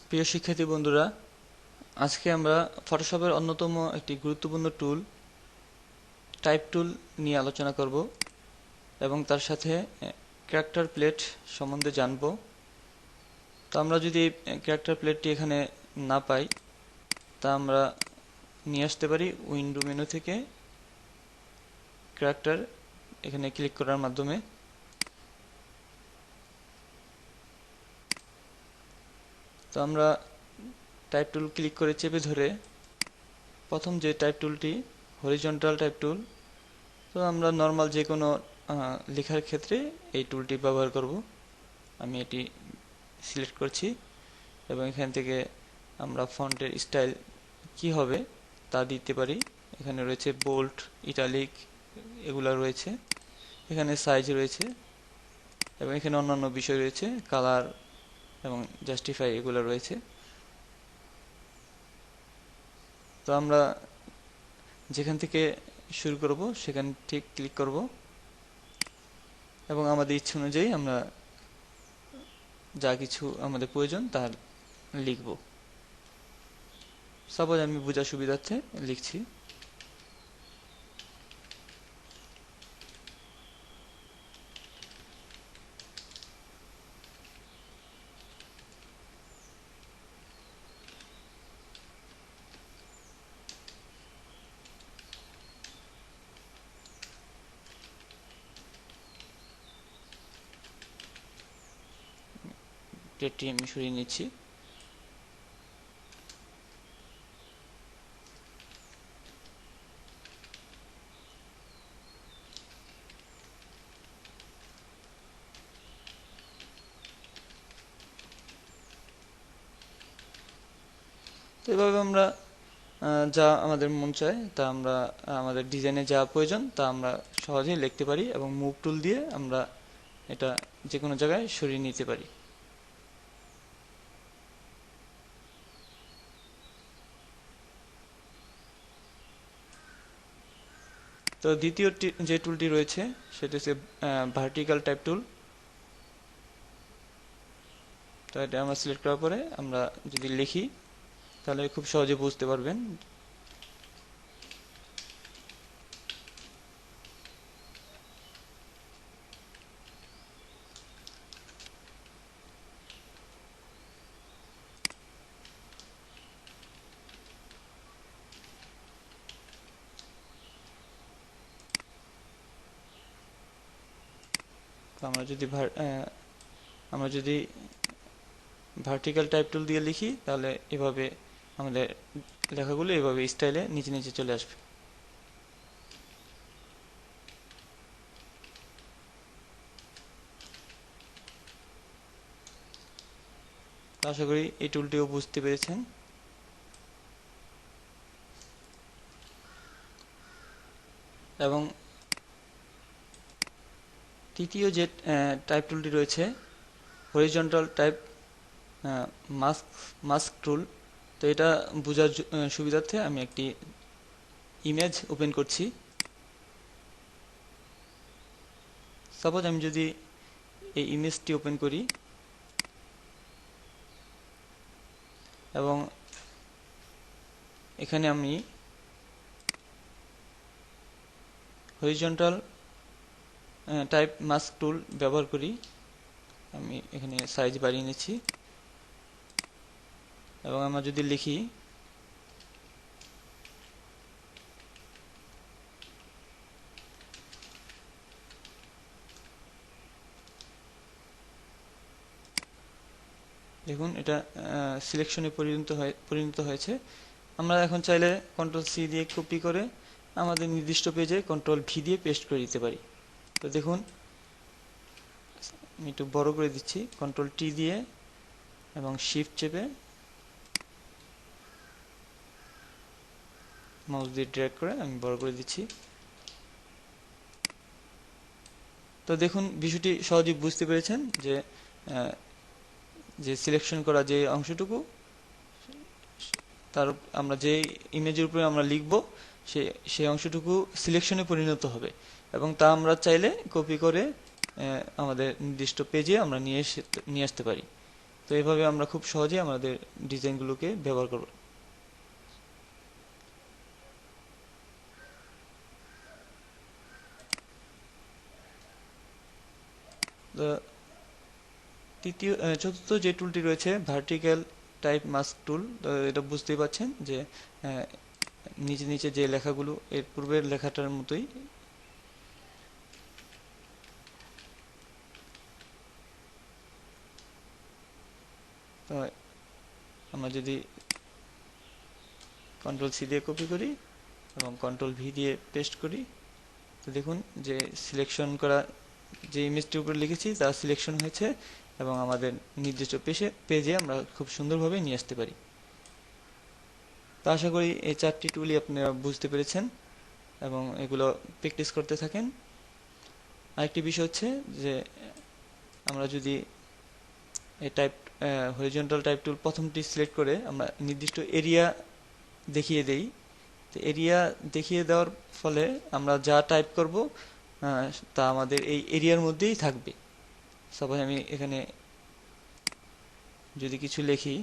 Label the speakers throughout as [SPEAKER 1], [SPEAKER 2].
[SPEAKER 1] প্রিয় শিক্ষার্থী বন্ধুরা, আজকে আমরা ফটোশপের অন্যতম একটি গুরুত্বপূর্ণ টুল টাইপ টুল নিয়ে আলোচনা করব এবং তার সাথে ক্যারেক্টার প্লেট সম্বন্ধে জানব। তো আমরা যদি ক্যারেক্টার প্লেটটি এখানে না পাই, তা আমরা নিয়ে আসতে পারি উইন্ডো মেনু থেকে ক্যারেক্টার এখানে ক্লিক করার মাধ্যমে। তো আমরা টাইপ টুল ক্লিক করে চেপে ধরে প্রথম যে টাইপ টুলটি হরিজন্টাল টাইপ টুল, তো আমরা নর্মাল যে কোনো লেখার ক্ষেত্রে এই টুলটি ব্যবহার করব। আমি এটি সিলেক্ট করছি এবং এখান থেকে আমরা ফন্টের স্টাইল কি হবে তা দিতে পারি। এখানে রয়েছে বোল্ড, ইটালিক, এগুলা রয়েছে। এখানে সাইজ রয়েছে এবং এখানে অন্যান্য বিষয় রয়েছে, কালার এবং জাস্টিফাই এগুলো রয়েছে। তো আমরা যেখান থেকে শুরু করব সেখান ঠিক ক্লিক করব এবং আমাদের ইচ্ছে অনুযায়ী আমরা যা কিছু আমাদের প্রয়োজন তা লিখব। সাপোজ আমি বোঝার সুবিধার্থে লিখছি। প্লেটটি আমি সরিয়ে নিচ্ছি। তো এভাবে আমরা যা আমাদের মন চায় তা আমরা আমাদের ডিজাইনে যা প্রয়োজন তা আমরা সহজেই লিখতে পারি এবং মুভ টুল দিয়ে আমরা এটা যে কোনো জায়গায় সরিয়ে নিতে পারি। তো দ্বিতীয় যে টুলটি রয়েছে সেটা হচ্ছে ভার্টিক্যাল টাইপ টুল। তো এটা আমরা সিলেক্ট করার পরে আমরা যদি লিখি তাহলে খুব সহজে বুঝতে পারবেন। তো আমরা যদি ভার্টিক্যাল টাইপ টুল দিয়ে লিখি তাহলে এভাবে আমাদের লেখাগুলো এভাবে স্টাইলে নিচে নিচে চলে আসবে। আশা করি এই টুলটিও বুঝতে পেরেছেন। এবং তৃতীয় যে টাইপ টুলটি রয়েছে হরিজন্টাল টাইপ মাস্ক টুল। তো এটা বোঝার সুবিধার্থে আমি একটি ইমেজ ওপেন করছি। সাপোজ আমি যদি এই ইমেজটি ওপেন করি এবং এখানে আমি হরিজন্টাল টাইপ মাস্ক টুল ব্যবহার করি, আমি এখানে সাইজ বাড়িয়ে নিচ্ছি এবং আমরা যদি লিখি দেখুন এটা সিলেকশনে পরিণত হয়েছে। আমরা এখন চাইলে কন্ট্রোল সি দিয়ে কপি করে আমাদের নির্দিষ্ট পেজে কন্ট্রোল ভি দিয়ে পেস্ট করে দিতে পারি। তো দেখুন আমি একটু বড় করে দিচ্ছি কন্ট্রোল টি দিয়ে এবং শিফট চেপে মাউস দিয়ে ড্র্যাগ করে আমি বড় করে দিচ্ছি। তো দেখুন বিষয়টি সহজেই বুঝতে পেরেছেন যে সিলেকশন করা যে অংশটুকু তার আমরা যে ইমেজের উপরে আমরা লিখব সেই অংশটুকু সিলেকশনে পরিণত হবে এবং তা আমরা চাইলে কপি করে আমাদের নির্দিষ্ট পেজে আমরা নিয়ে আসতে পারি। তো এইভাবে আমরা খুব সহজেই আমাদের ডিজাইনগুলোকে ব্যবহার করব। তো চতুর্থ যে টুলটি রয়েছে ভার্টিক্যাল টাইপ মাস্ক টুল। তো এটা বুঝতেই পাচ্ছেন যে নিচে নিচে যে লেখাগুলো এর পূর্বের লেখাটার মতোই। তো আমরা যদি কন্ট্রোল-সি দিয়ে কপি করি এবং কন্ট্রোল-ভি দিয়ে পেস্ট করি, তো দেখুন যে সিলেকশন করা যে ইমেজটির উপর লিখেছি তা সিলেকশন হয়েছে এবং আমাদের নির্দিষ্ট পেজে আমরা খুব সুন্দরভাবে নিয়ে আসতে পারি। তো আশা করি এই 4টি টুলই আপনারা বুঝতে পেরেছেন এবং এগুলো প্র্যাকটিস করতে থাকেন। আরেকটি বিষয় হচ্ছে যে আমরা যদি এই হরিজন্টাল টাইপ টুল প্রথমটি সিলেক্ট করে আমরা নির্দিষ্ট এরিয়া দেখিয়ে দেই, তো এরিয়া দেখিয়ে দেওয়ার ফলে আমরা যা টাইপ করব তা আমাদের এই এরিয়ার মধ্যেই থাকবে। সাপোজ আমি এখানে যদি কিছু লিখি,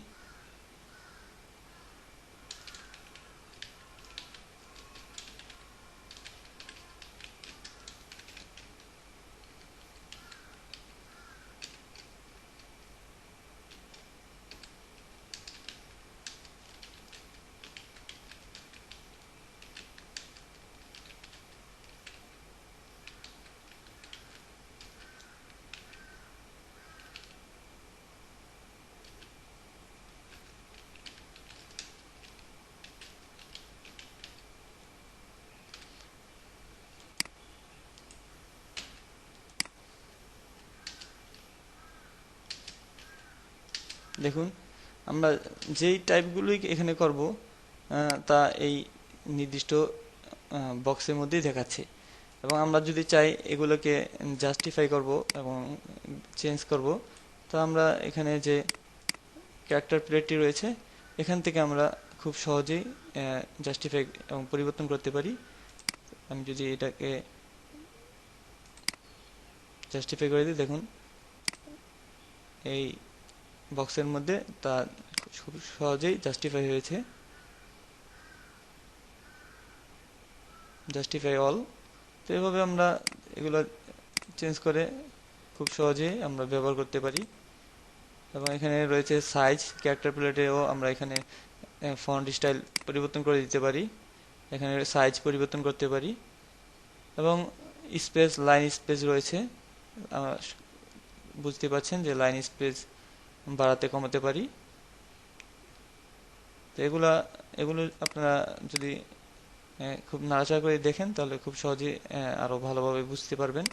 [SPEAKER 1] দেখুন আমরা যেই টাইপগুলোই এখানে করব তা এই নির্দিষ্ট বক্সের মধ্যেই দেখাচ্ছে। এবং আমরা যদি চাই এগুলোকে জাস্টিফাই করব এবং চেঞ্জ করব, তো আমরা এখানে যে ক্যারেক্টার প্লেটটি রয়েছে এখান থেকে আমরা খুব সহজেই জাস্টিফাই এবং পরিবর্তন করতে পারি। আমি যদি এটাকে জাস্টিফাই করে দিই, দেখুন এই বক্সের মধ্যে তা খুব সহজেই জাস্টিফাই হয়েছে, জাস্টিফাই অল। তো এভাবে আমরা এগুলো চেঞ্জ করে খুব সহজেই আমরা ব্যবহার করতে পারি। এবং এখানে রয়েছে সাইজ, ক্যারেক্টার প্লেটেও আমরা এখানে ফন্ট স্টাইল পরিবর্তন করে দিতে পারি, এখানে সাইজ পরিবর্তন করতে পারি এবং স্পেস, লাইন স্পেস রয়েছে। বুঝতে পারছেন যে লাইন স্পেস বাড়াতে কমাতে পারি। তো এগুলো আপনারা যদি খুব নাড়াচাড়া করে দেখেন তাহলে খুব সহজেই আরো ভালোভাবে বুঝতে পারবেন।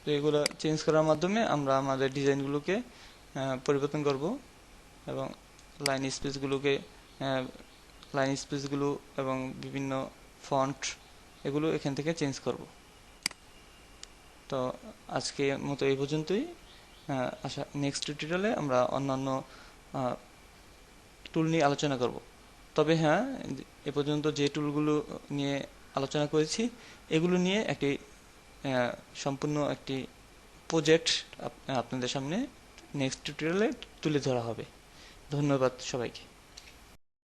[SPEAKER 1] তো এগুলো চেঞ্জ করার মাধ্যমে আমরা আমাদের ডিজাইনগুলোকে পরিবর্তন করব এবং লাইন স্পেসগুলোকে লাইন স্পেসগুলো এবং বিভিন্ন ফন্ট এগুলো এখান থেকে চেঞ্জ করব। তো আজকে মতো এই পর্যন্তই। নেক্সট টিউটোরিয়ালে আমরা অন্যান্য টুল নিয়ে আলোচনা করব। তবে হ্যাঁ, এ পর্যন্ত যে টুলগুলো নিয়ে আলোচনা করেছি এগুলো নিয়ে একটি সম্পূর্ণ একটি প্রজেক্ট আপনাদের সামনে নেক্সট টিউটোরিয়ালে তুলে ধরা হবে। ধন্যবাদ সবাইকে।